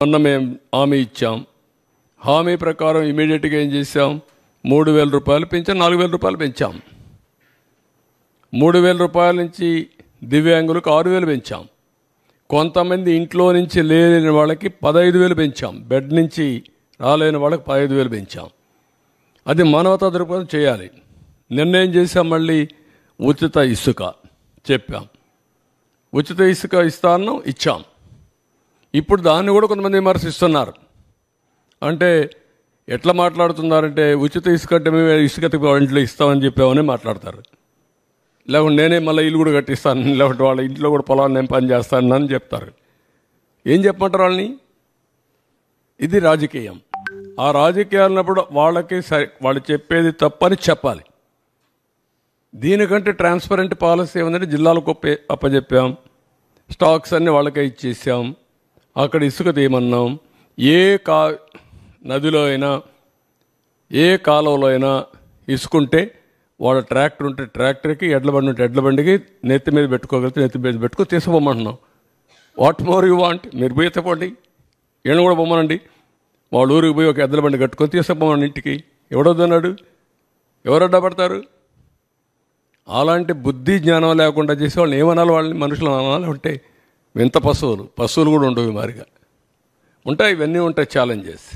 మొన్న మేము హామీ ఇచ్చాం. హామీ ప్రకారం ఇమీడియట్గా ఏం చేశాం, 3,000 రూపాయలు పెంచాం, 4,000 రూపాయలు పెంచాం. 3,000 రూపాయల నుంచి దివ్యాంగులకు 6,000 పెంచాం. కొంతమంది ఇంట్లో నుంచి లేని వాళ్ళకి 15,000 పెంచాం. బెడ్ నుంచి రాలేని వాళ్ళకి 15,000 పెంచాం. అది మానవతా దృక్పథం చేయాలి. నిర్ణయం చేసాం. మళ్ళీ ఉచిత ఇసుక చెప్పాం. ఉచిత ఇసుక ఇస్తాను ఇచ్చాం. ఇప్పుడు దాన్ని కూడా కొంతమంది విమర్శిస్తున్నారు. అంటే ఎట్లా మాట్లాడుతున్నారంటే ఉచిత ఇసుక అంటే మేము ఇసుక ఇంట్లో ఇస్తామని చెప్పామని మాట్లాడతారు. లేకుంటే నేనే మళ్ళీ ఇల్లు కూడా కట్టిస్తాను, లేకుంటే వాళ్ళ ఇంట్లో కూడా పొలాన్ని నేను పని చేస్తాను అని చెప్తారు. ఏం చెప్పమంటారు వాళ్ళని? ఇది రాజకీయం. ఆ రాజకీయాలన్నప్పుడు వాళ్ళకి వాళ్ళు చెప్పేది తప్పని చెప్పాలి. దీనికంటే ట్రాన్స్పరెంట్ పాలసీ ఏమందంటే జిల్లాలకు అప్పచెప్పాం, స్టాక్స్ అన్నీ వాళ్ళకే ఇచ్చేసాం, అక్కడ ఇసుక తీయమన్నాం. ఏ నదిలో అయినా ఏ కాలువలో అయినా ఇసుకుంటే వాళ్ళ ట్రాక్టర్ ఉంటే ట్రాక్టర్కి, ఎడ్ల బండి ఉంటే ఎడ్ల బండికి నెత్తి మీద పెట్టుకోగలిగితే నెత్తి మీద పెట్టుకొని తీసుకుపోమంటున్నాం. What more you want? మీరు పోయి ఎత్తపోండి, ఈయన కూడా పొమ్మనండి. వాళ్ళ ఊరికి పోయి ఒక ఎడ్ల బండి కట్టుకొని తీసుకుపోమని ఇంటికి ఎవడొద్దన్నాడు? ఎవరు అడ్డపడతారు? అలాంటి బుద్ధి జ్ఞానం లేకుండా చేసే వాళ్ళని ఏమనాలి? వాళ్ళని మనుషులు అనాలి. ఉంటే వింత పశువులు కూడా ఉండవు, మారిగా ఉంటాయి. ఇవన్నీ ఉంటాయి ఛాలెంజెస్.